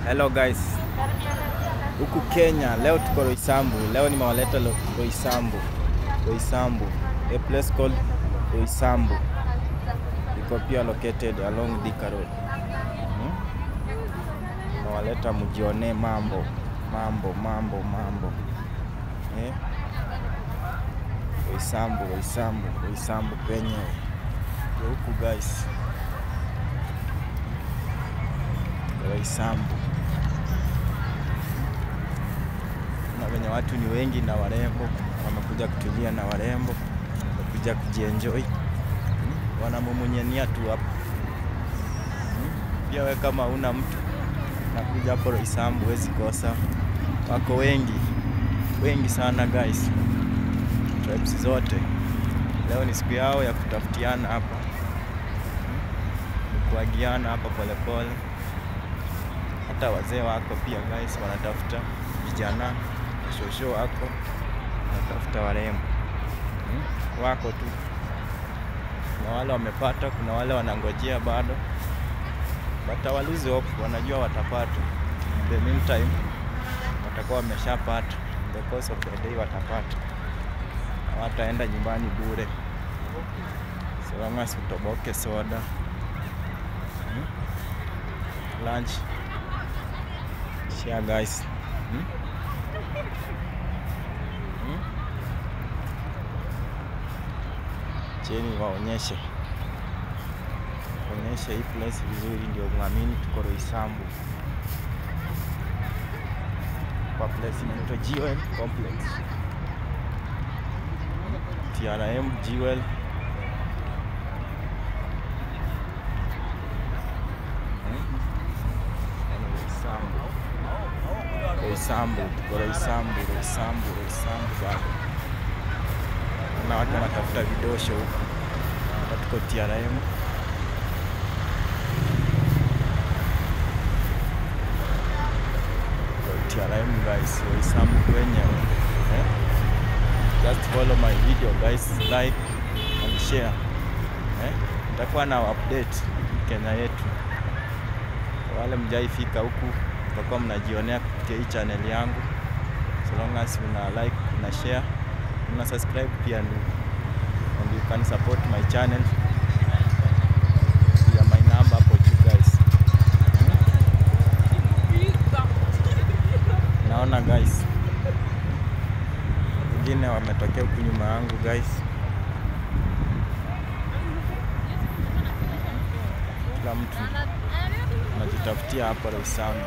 Hello guys, huku Kenya leo tuko Roysambu. Leo nimewaleta Roysambu, a place called Roysambu. Iko pia located along Thika Road. Nimewaleta mjione mambo. Roysambu penye huku guys. Roysambu. Na wenye watu ni wengi na warembo, wamekuja kutulia na warembo, wamekuja kujienjoy. Wanamumunyania tu hapo. Pia wewe kama una mtu nakuja hapo Roysambu huwezi kosa. Wako wengi sana guys. Tribes zote. Leo ni siku yao ya kutafutiana hapa. Kuagiana hapa polepole. Hata wazee wako pia guys wanatafuta vijana, shosho wako wanatafuta warembo. Wako tu. Kuna wale wamepata, kuna wale wanangojea bado. But hawalose hope, wanajua watapata. In the meantime watakuwa wameshapata. In the course of the day watapata. Hawataenda nyumbani bure. So long as utoboke soda. Lunch. Share guys. Cheni waonyeshe hii place vizuri ndio muamini tuko Roysambu. Kwa place inaitwa Jewel Complex. TRM Jewel. Roysambu bado. Na watu wanatafuta vidosho huko. Tuko TRM. TRM guys, Roysambu kwenye. Just follow my video guys, like and share. Nitakuwa na update Kenya yetu. Wale mjaifika huku mtakuwa mnajionea kupitia hii channel yangu. So long as una like, una share, una subscribe pia and you can support my channel. Pia my number hapo juu guys. Naona guys. Wengine wametokea huku nyuma yangu guys. Kila mtu anajitafutia hapa Roysambu.